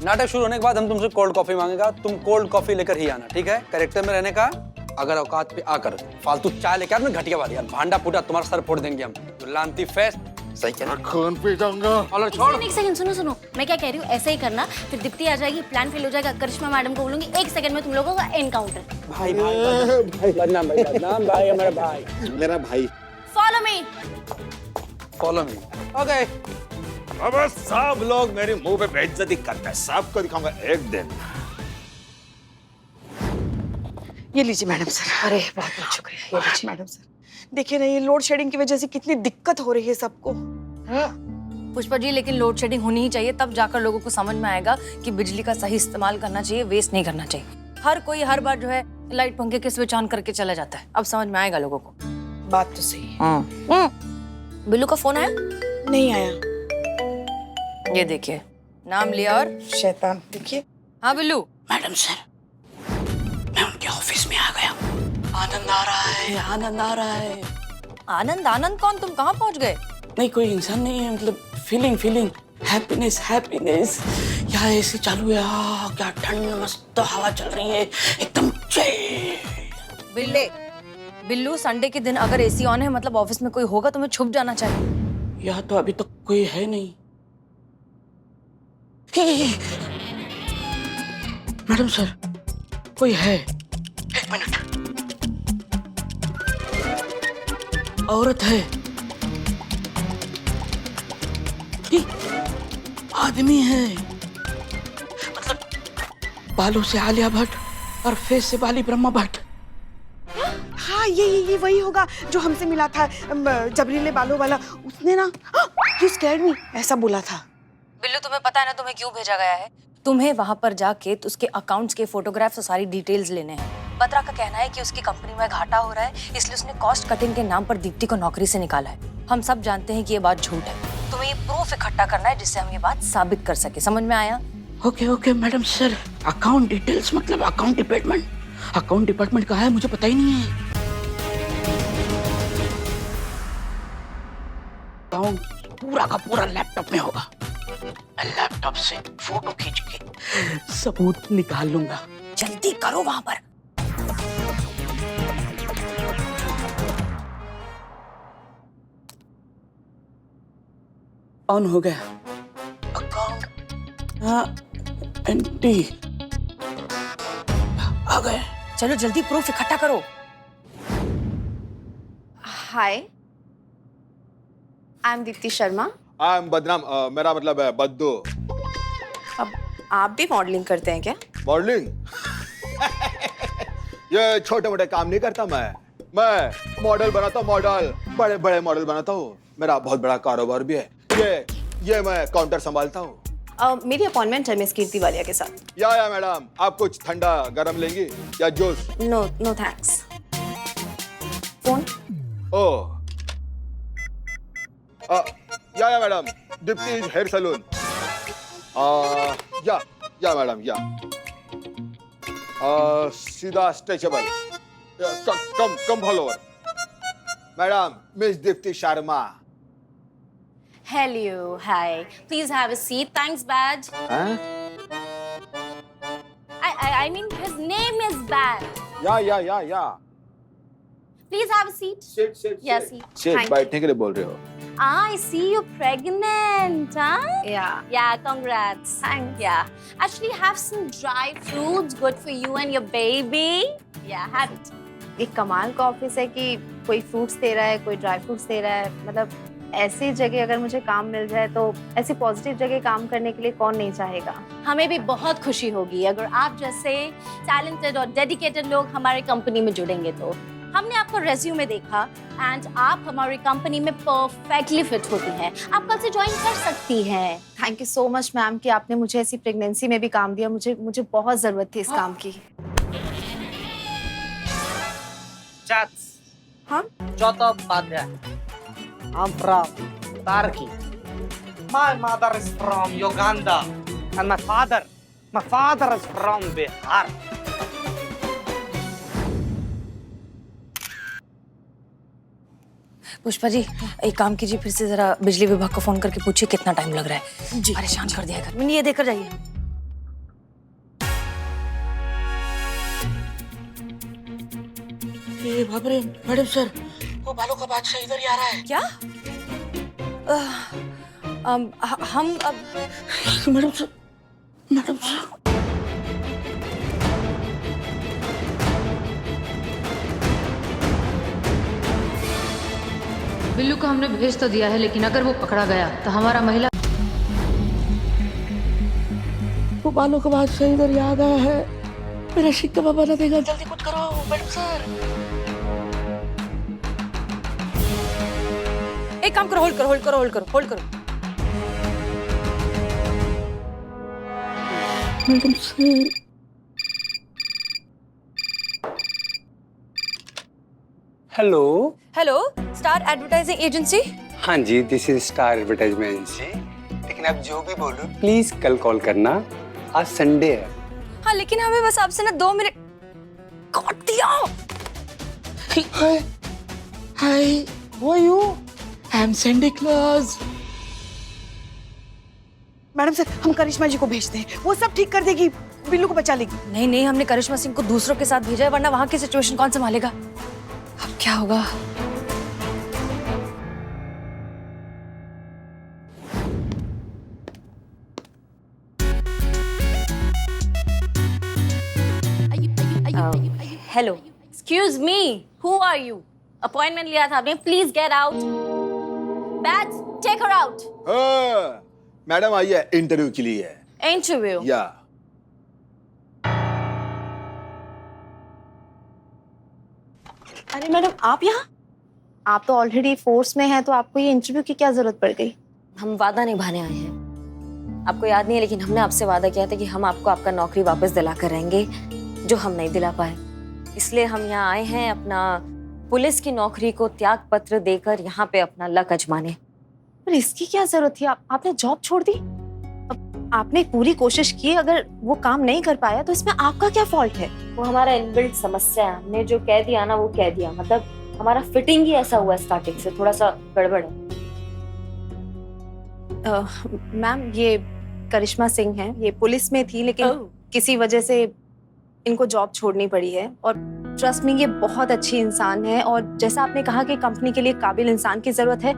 नाटक शुरू होने के बाद हम तुमसे कोल्ड कॉफी मांगेगा, तुम कोल्ड कॉफी लेकर ही आना, ठीक है? कैरेक्टर में रहने का, अगर औकात पे आकर फालतू चाय लेकर आना, घटिया वाली यार, भांडा फूटा तुम्हारा सर फोड़ देंगे हम। तो लांती फेस्ट सही कहना, खून पी जाऊंगा। और छोड़। एक सेकंड, सुनो सुनो, मैं क्या कह रही हूँ, ऐसे ही करना, फिर दीप्ति आ जाएगी, प्लान फेल हो जाएगा, करिश्मा मैडम को बोलूंगी, 1 सेकंड में तुम लोगों का एनकाउंटर। भाई बदनाम भाई हमारा भाई, मेरा भाई। Follow me. ओके। अब सब लोग मेरे मुंह पे बेइज्जती करते हैं, सबको दिखाऊंगा एक दिन। ये लीजिए मैडम सर। अरे बहुत बहुत शुक्रिया, ये लीजिए। मैडम सर, देखिए ना, ये लोड शेडिंग की वजह से कितनी दिक्कत हो रही है सबको। पुष्पा जी, लेकिन लोड शेडिंग होनी ही चाहिए, तब जाकर लोगों को समझ में आएगा कि बिजली का सही इस्तेमाल करना चाहिए, वेस्ट नहीं करना चाहिए। हर कोई हर बार जो है लाइट पंखे के स्विच ऑन करके चला जाता है, अब समझ में आएगा लोगों को। बात तो सही है। बिल्लू का फोन आया? नहीं आया। ये देखिए, नाम लिया और शैतान। देखिए। हाँ बिल्लू। मैडम सर, मैं उनके ऑफिस में आ गया। आनंद आ रहा है, आनंद आ रहा है। आनंद? आनंद कौन? तुम कहाँ पहुँच गए? नहीं, कोई इंसान नहीं है, मतलब फीलिंग हैप्पीनेस हैप्पीनेस। यहाँ एसी चालू है, क्या ठंड, मस्त हवा चल रही है, एकदम चिल। बिल्लू, संडे के दिन अगर एसी ऑन है मतलब ऑफिस में कोई होगा, तुम्हें छुप जाना चाहिए। यहाँ तो अभी तक कोई है नहीं। मैडम सर, कोई है। 1 मिनट। औरत है, आदमी है, मतलब बालों से आलिया भट्ट और फेस से बाली ब्रह्मा भट्ट। हाँ, ये वही होगा जो हमसे मिला था, जबरीले बालों वाला। उसने ना यू स्कैर्ड मी ऐसा बोला था। बिल्लू, तुम्हें पता है ना तुम्हें क्यों भेजा गया है? तुम्हें वहां पर जाके तो उसके अकाउंट्स के फोटोग्राफ्स और सारी डिटेल्स लेने हैं। बत्रा का कहना है कि उसकी कंपनी में घाटा हो रहा है, इसलिए उसने कॉस्ट कटिंग के नाम पर दीप्ति को नौकरी से निकाला है। हम सब जानते हैं कि ये बात झूठ है। तुम्हें ये प्रूफ इकट्ठा करना है जिससे हम ये बात साबित कर सके। समझ में आया? Okay madam sir, account details मतलब अकाउंट डिपार्टमेंट। अकाउंट डिपार्टमेंट कहाँ है मुझे पता ही नहीं है। अकाउंट पूरा का पूरा लैपटॉप में होगा। मैं लैपटॉप से फोटो खींच के सबूत निकाल लूंगा। जल्दी करो वहां पर। ऑन हो गया अकाउंट। हाँ, एंटी आ गए। चलो जल्दी प्रूफ इकट्ठा करो। Hi, I am Deepti Sharma. I am बदनाम, मेरा मतलब है बद्दू। अब आप भी मॉडलिंग करते हैं क्या? मॉडलिंग? ये छोटे मोटे काम नहीं करता मैं मॉडल बनाता हूँ, मॉडल बड़े बड़े मॉडल बनाता हूँ। मेरा बहुत बड़ा कारोबार भी है। ये मैं काउंटर संभालता हूँ। मेरी अपॉइंटमेंट है मिस कीर्ति वालिया के साथ। या मैडम, आप कुछ ठंडा गरम लेंगी या juice? No thanks. Phone? Oh, yeah madam, Dipti hair salon. Yeah madam, या सीधा stretchable, come follow her. Madam, miss Dipti Sharma. Hello, hi. Please have a seat. Thanks, Badge. I mean, his name is Badge. या Please have a seat. Sit. Yeah, seat. Sit, बैठने के लिए बोल रहे हो? I see you're pregnant, huh? Yeah. Yeah, congrats. Thanks. Yeah. Actually, have some dry fruits, good for you and your baby. Yeah, have it. एक कमाल का ऑफिस है कि कोई फ्रूट्स दे रहा है, कोई ड्राई फ्रूट्स दे रहा है। मतलब ऐसी जगह अगर मुझे काम मिल जाए तो ऐसी पॉजिटिव जगह काम करने के लिए कौन नहीं चाहेगा। हमें भी बहुत खुशी होगी अगर आप जैसे टैलेंटेड और डेडिकेटेड लोग हमारी कंपनी में जुड़ेंगे। तो हमने आपका रेज्यूमे देखा एंड आप हमारी कंपनी में परफेक्टली फिट होती हैं। आप कल से ज्वाइन कर सकती हैं। Thank you so much ma'am कि आपने मुझे ऐसी प्रेगनेंसी में भी काम दिया। मुझे बहुत जरूरत थी इस काम की। हाँ? I'm from Turkey. My mother is from Uganda, and my father is from Bihar. Pushpa ji एक काम कीजिए, फिर से जरा बिजली विभाग को फोन करके पूछिए कितना टाइम लग रहा है। जी परेशान कर दिया घर में। ये देकर जाइए। ये बाप रे मैडम सर, वो बालों का बादशाह इधर ही आ रहा है। क्या? हम अब madam sir, madam sir. Billu को हमने भेज तो दिया है, लेकिन अगर वो पकड़ा गया तो हमारा महिला वो बालों का बादशाह इधर ही आ गया है। मेरा शिक्का बाबा ना देगा, जल्दी कुछ करो मैडम सर। एक काम करो, होल्ड करो, होल्ड करो, होल्ड करो, होल्ड करो। Madam sir, hello. Hello, star advertising agency. हाँ जी, this is star advertisement agency. लेकिन आप जो भी बोलो प्लीज कल कॉल करना, आज संडे है। हाँ लेकिन हमें बस आपसे ना 2 मिनट। काट दिया। Hi hi, who are you? I am Sandy Claus. Madam sir, हम करिश्मा जी को भेजते हैं, वो सब ठीक कर देगी, बिल्लू को बचा लेगी। नहीं नहीं, हमने करिश्मा सिंह को दूसरों के साथ भेजा है, वरना वहां की सिचुएशन कौन संभालेगा? अब क्या होगा? Hello, excuse me, who are you? Appointment लिया था आपने, please get out. Bags, take her out. Madam आई है इंटरव्यू के लिए। इंटरव्यू? या अरे मैडम, आप यहाँ? आप तो ऑलरेडी फोर्स में हैं, तो आपको ये इंटरव्यू की क्या जरूरत पड़ गई? हम वादा निभाने आए हैं। आपको याद नहीं है, लेकिन हमने आपसे वादा किया था कि हम आपको आपका नौकरी वापस दिला कर रहेंगे, जो हम नहीं दिला पाए। इसलिए हम यहाँ आए हैं अपना पुलिस की नौकरी को त्याग पत्र देकर यहाँ पे अपना लक आजमाने। पर इसकी क्या जरूरत थी? आपने जॉब छोड़ दी? अब आपने पूरी कोशिश की, अगर वो काम नहीं कर पाया तो इसमें आपका क्या फॉल्ट है? वो हमारा इनबिल्ट समस्या है। हमने जो कह दिया ना वो कह दिया, मतलब हमारा फिटिंग ही ऐसा हुआ स्टार्टिंग से, थोड़ा सा गड़बड़ है। मैम, ये करिश्मा सिंह है, ये पुलिस में थी लेकिन किसी वजह से इनको जॉब छोड़नी पड़ी है। और ट्रस्ट मी, ये बहुत अच्छी इंसान है, और जैसा आपने कहा कि कंपनी के लिए काबिल इंसान की जरूरत है,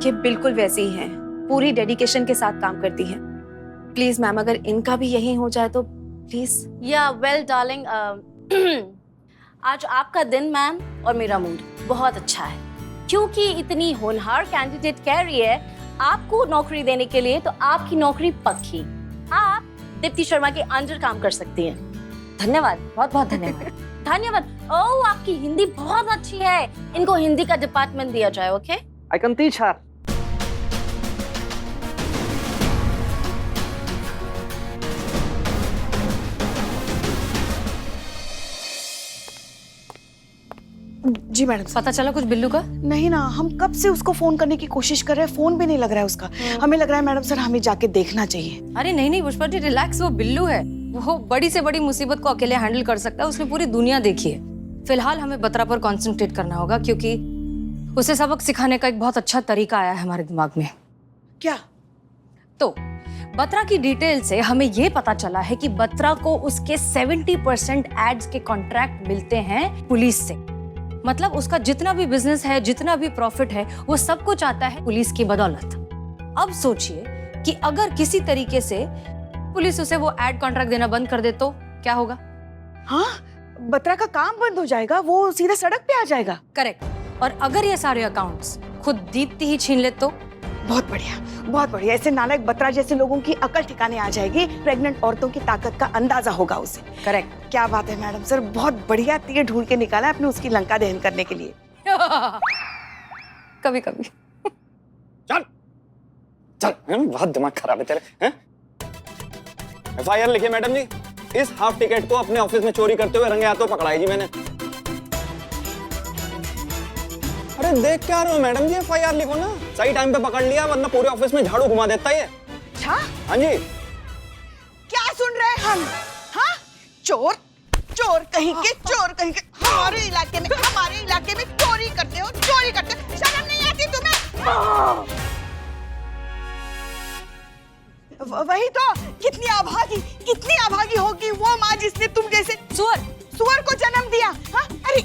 ये बिल्कुल वैसी ही है, पूरी डेडिकेशन के साथ काम करती है। प्लीज मैम, अगर इनका भी यही हो जाए तो प्लीज। या वेल डार्लिंग, आज आपका दिन मैम और मेरा मूड बहुत अच्छा है, क्योंकि इतनी होनहार कैंडिडेट कह रही है आपको नौकरी देने के लिए, तो आपकी नौकरी पक्की। आप दीप्ति शर्मा के अंडर काम कर सकती हैं। धन्यवाद, बहुत बहुत धन्यवाद। धन्यवाद। ओह, आपकी हिंदी बहुत अच्छी है, इनको हिंदी का डिपार्टमेंट दिया जाए। Okay, I can teach her. जी मैडम। पता चला कुछ बिल्लू का? नहीं ना, हम कब से उसको फोन करने की कोशिश कर रहे हैं, फोन भी नहीं लग रहा है उसका। हमें लग रहा है मैडम सर, हमें जाके देखना चाहिए। अरे नहीं नहीं पुष्पा जी, रिलैक्स, वो बिल्लू है, वो बड़ी से बड़ी मुसीबत को अकेले हैंडल कर सकता है, उसने पूरी दुनिया देखी है। फिलहाल हमें बत्रा पर कॉन्सेंट्रेट करना होगा, क्योंकि उसे सबक सिखाने का एक बहुत अच्छा तरीका आया है हमारे दिमाग में। क्या? तो बत्रा की डिटेल से हमें ये पता चला है कि बत्रा को उसके 70% एड्स के कॉन्ट्रैक्ट मिलते हैं पुलिस से। मतलब उसका जितना भी बिजनेस है, जितना भी प्रॉफिट है, वो सब कुछ आता है पुलिस की बदौलत। अब सोचिए कि अगर किसी तरीके से पुलिस उसे वो एड कॉन्ट्रैक्ट देना बंद कर दे तो क्या होगा? हाँ, बत्रा का काम बंद हो जाएगा, वो सीधा सड़क पे आ जाएगा। करेक्ट। और अगर ये सारे अकाउंट्स खुद दीप्ति ही छीन ले तो? बहुत बढ़िया, बहुत बढ़िया। ऐसे नालायक बत्रा जैसे लोगों की अकल ठिकाने आ जाएगी, प्रेग्नेंट औरतों की ताकत का अंदाजा होगा उसे। करेक्ट। क्या बात है मैडम सर, बहुत बढ़िया तीर ढूंढ के निकाला आपने उसकी लंका दहन करने के लिए। कभी कभी। चल चल, बहुत दिमाग खराब है तेरे, हैं? FIR लिखिए मैडम जी, इस हाफ टिकट को अपने ऑफिस में चोरी करते हुए रंगे हाथों पकड़ाई जी मैंने। अरे देख क्या रहे हो मैडम जी, FIR लिखो ना, सही टाइम पे पकड़ लिया, वरना पूरे ऑफिस में झाड़ू घुमा देता है। अच्छा? हाँ जी। क्या सुन रहे हैं हम? हाँ, चोर, चोर कहीं के, चोर कहीं के, हमारे इलाके में चोरी करते हो, चोरी करते हो, शर्म नहीं आती तुम्हें? वही तो, कितनी अभागी होगी वो माँ जिसने तुम जैसे सुअर को जन्म दिया। हाँ, अरे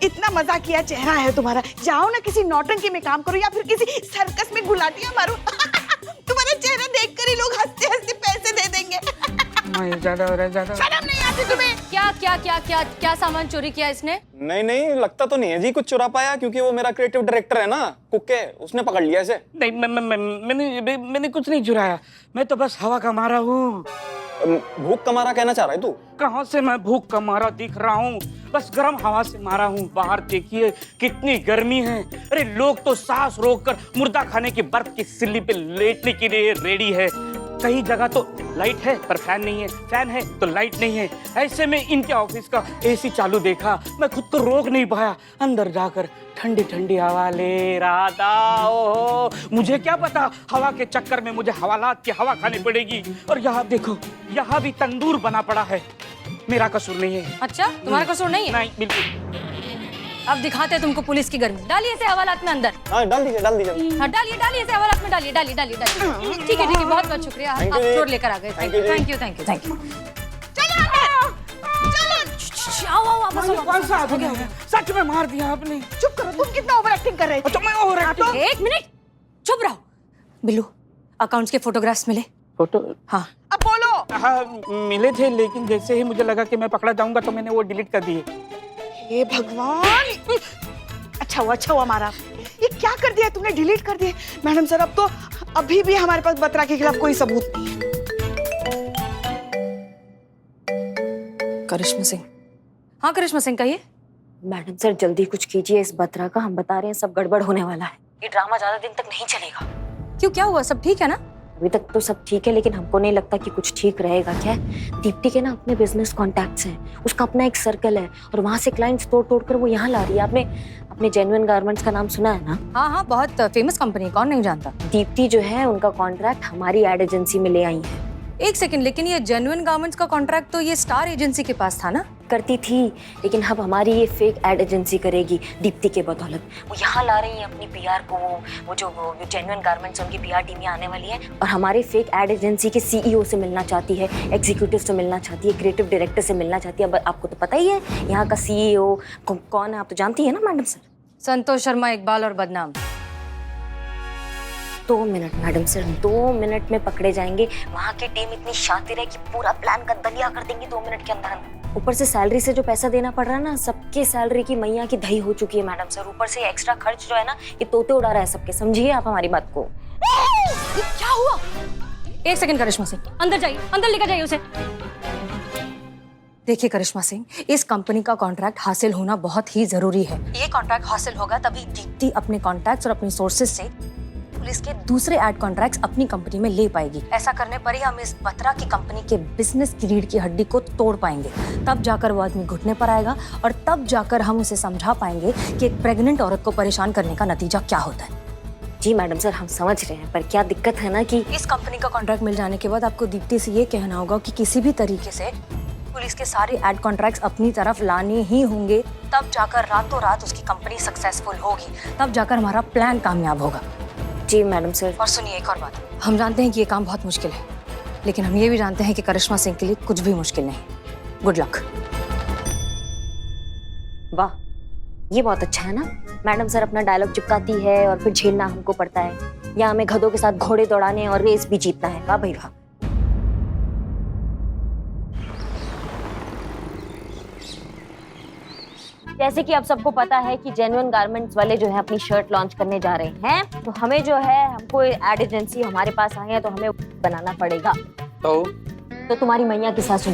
इतना मजाकिया चेहरा है तुम्हारा। जाओ ना किसी नौटंकी में काम करो या फिर किसी सर्कस में गुलाटियां मारो। तुम्हारा चेहरा देखकर ही लोग हंसते हंसते पैसे दे देंगे। ज्यादा हो रहा है, ज्यादा। शर्म नहीं आती तुम्हें? क्या सामान चोरी किया इसने? नहीं, लगता तो नहीं है जी कुछ चुरा पाया, क्योंकि वो मेरा क्रिएटिव डायरेक्टर है ना, कुक्के, उसने पकड़ लिया इसे। नहीं, मैंने कुछ नहीं चुराया, मैं तो बस हवा का मारा हूँ। भूख का मारा कहना चाह रहा है तू? कहाँ से मैं भूख का मारा दिख रहा हूँ, बस गर्म हवा से मारा हूँ। बाहर देखिए कितनी गर्मी है। अरे लोग तो सांस रोककर मुर्दा खाने की बर्फ की सिल्ली पे लेटने के लिए रेडी है। कई जगह तो लाइट है पर फैन नहीं है, फैन है तो लाइट नहीं है। ऐसे में इनके ऑफिस का एसी चालू देखा, मैं खुद को रोक नहीं पाया। अंदर जाकर ठंडी ठंडी हवा ले रहा था। ओहो, मुझे क्या पता हवा के चक्कर में मुझे हवालात की हवा खानी पड़ेगी। और यहाँ देखो, यहाँ भी तंदूर बना पड़ा है। मेरा कसूर नहीं है। अच्छा, तुम्हारा कसूर नहीं है? नहीं, बिल्कुल। अब दिखाते हैं तुमको पुलिस की गर्मी। डालिए इसे हवालात में अंदर। हाँ, डाल दीजिए। हाँ, डालिए इसे हवालात में, डालिए। ठीक है, बहुत बहुत शुक्रिया, आप चोर लेकर आ गए। Thank you. कौन सा आदमी है? सच में मार दिया आपने। चुप करो, तुम कितना ओवर एक्टिंग कर रहे थे? तो मैं ओवर एक्टिंग? एक मिनट चुप रहो। बिल्लू, अकाउंट्स के फोटोग्राफ्स मिले? फोटो? हाँ। अब बोलो। हाँ, मिले थे, लेकिन जैसे ही मुझे लगा कि मैं पकड़ा जाऊंगा तो मैंने वो डिलीट कर दिए। हे भगवान, अच्छा हुआ मारा। ये क्या कर दिया तुमने? डिलीट कर दिए? मैडम सर, अब तो अभी भी हमारे पास बत्रा के खिलाफ कोई सबूत नहीं है। करिश्मा सिंह। हाँ करिश्मा सिंह, कहिए। मैडम सर जल्दी कुछ कीजिए इस बत्रा का, हम बता रहे हैं सब गड़बड़ होने वाला है। ये ड्रामा ज्यादा दिन तक नहीं चलेगा। क्यों, क्या हुआ? सब ठीक है ना? अभी तक तो सब ठीक है, लेकिन हमको नहीं लगता कि कुछ ठीक रहेगा। क्या दीप्ति के ना अपने बिजनेस कॉन्टैक्ट्स हैं, उसका अपना एक सर्कल है और वहाँ से क्लाइंट्स तोड़ कर वो यहाँ ला रही है। आपने अपने जेन्युइन गारमेंट्स का नाम सुना है ना? हाँ, बहुत फेमस कंपनी है, कौन नहीं जानता। दीप्ति जो है उनका कॉन्ट्रैक्ट हमारी एड एजेंसी में ले आई है। एक सेकंड, लेकिन ये जेन्युइन गारमेंट्स का कॉन्ट्रैक्ट तो ये स्टार एजेंसी के पास था ना? करती थी, लेकिन अब हमारी ये फेक एड एजेंसी करेगी दीप्ति के बदौलत। वो यहाँ ला रही है अपनी पीआर को। वो जो जेन्युइन गारमेंट्स उनकी पीआर टीम यहाँ आने वाली है और हमारे फेक एड एजेंसी के सीईओ से मिलना चाहती है, एग्जीक्यूटिव से मिलना चाहती है, क्रिएटिव डायरेक्टर से मिलना चाहती है। अब आपको तो पता ही है यहाँ का सीईओ कौन है, आप तो जानती है ना मैडम सर? संतोष शर्मा, इकबाल और बदनाम। 2 मिनट मैडम सर, 2 मिनट में पकड़े जाएंगे। वहाँ की टीम इतनी शातिर है कि पूरा प्लान का दलिया कर देंगी 2 मिनट के अंदर। ऊपर से सैलरी से जो पैसा देना पड़ रहा है ना, सबके सैलरी की मैया की दही हो चुकी है मैडम सर। ऊपर से एक्स्ट्रा खर्च जो है ना, ये तोते उड़ा रहा है सबके। समझिए आप हमारी बात को। ये क्या हुआ? एक सेकंड करिश्मा सिंह, अंदर जाइए, अंदर लेकर जाइए उसे। देखिए करिश्मा सिंह, इस कंपनी का कॉन्ट्रैक्ट हासिल होना बहुत ही जरूरी है। ये कॉन्ट्रैक्ट हासिल होगा तभी दीप्ति अपने कॉन्टैक्ट्स और अपनी सोर्सेज से पुलिस के दूसरे एड कॉन्ट्रैक्ट्स अपनी कंपनी में ले पाएगी। ऐसा करने पर ही हम इस बत्रा की कंपनी के बिजनेस की रीढ़ की हड्डी को तोड़ पाएंगे। तब जाकर वो आदमी घुटने पर आएगा और तब जाकर हम उसे समझा पाएंगे कि एक प्रेग्नेंट औरत को परेशान करने का नतीजा क्या होता है। जी मैडम सर, हम समझ रहे हैं, पर क्या दिक्कत है ना कि इस कंपनी का कॉन्ट्रैक्ट मिल जाने के बाद आपको दीप्ति से ये कहना होगा कि किसी भी तरीके से पुलिस के सारे एड कॉन्ट्रैक्ट्स अपनी तरफ लाने ही होंगे। तब जाकर रातों रात उसकी कंपनी सक्सेसफुल होगी, तब जाकर हमारा प्लान कामयाब होगा। जी मैडम सर। और सुनिए एक और बात, हम जानते हैं कि ये काम बहुत मुश्किल है, लेकिन हम ये भी जानते हैं कि करिश्मा सिंह के लिए कुछ भी मुश्किल नहीं। Good luck. वाह, ये बहुत अच्छा है ना। मैडम सर अपना डायलॉग चिपकाती है और फिर झेलना हमको पड़ता है। या हमें गधों के साथ घोड़े दौड़ाने और रेस भी जीतना है। वाह भाई वाह। जैसे कि आप सबको पता है कि जेन्युइन गारमेंट्स वाले जो है अपनी शर्ट लॉन्च करने जा रहे हैं, तो हमें जो है, हमको एड एजेंसी हमारे पास आई है तो हमें बनाना पड़ेगा। तो तुम्हारी मैया की सासू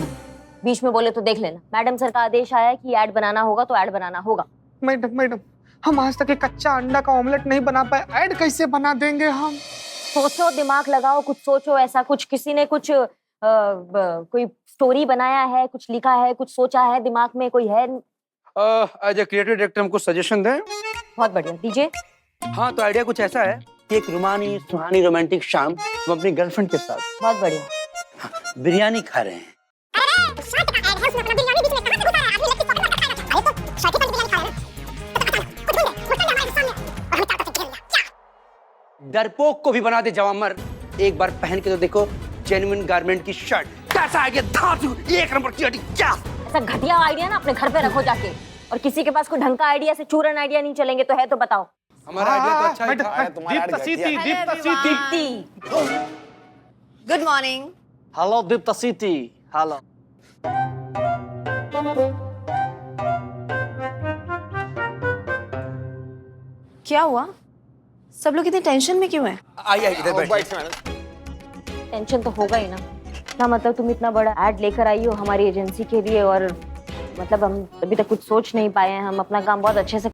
बीच में बोले तो देख लेना। मैडम सर का आदेश आया है कि ऐड बनाना होगा तो ऐड बनाना होगा। मैडम, हम आज तक एक कच्चा अंडा का ऑमलेट नहीं बना पाए, ऐड कैसे बना देंगे हम? सोचो, दिमाग लगाओ, कुछ सोचो। ऐसा कुछ किसी ने कुछ कोई स्टोरी बनाया है, कुछ लिखा है, कुछ सोचा है दिमाग में, कोई है? एज ए क्रिएटिव डायरेक्टर हमको सजेशन दें। बहुत बढ़िया, दीजिए। हाँ, तो आइडिया कुछ ऐसा है कि एक रुमानी सुहानी रोमांटिक शाम हम अपनी गर्लफ्रेंड के साथ बहुत बढ़िया बिरयानी खा रहे हैं। डरपोक को भी बना दे जवामर। एक बार पहन के तो देखो जेन्युइन गारमेंट की शर्ट, कैसा आइडिया, धातु एक नंबर की हड्डी, क्या ऐसा घटिया आइडिया ना अपने घर पे रखो जाके, और किसी के पास कोई ढंग का आइडिया से चूरन आइडिया नहीं चलेंगे तो है तो बताओ। हमारा आइडिया तो अच्छा ही था। Deepti. Good morning. Hello Dipta city, hello. क्या हुआ? सब लोग इतने टेंशन में क्यों हैं? आइए इधर बैठिए। टेंशन तो होगा ही ना, ना मतलब तुम इतना बड़ा ऐड लेकर आई हो हमारी एजेंसी के लिए, और मतलब हम अभी तक कुछ सोच नहीं पाए हैं, हम अपना काम बहुत अच्छे से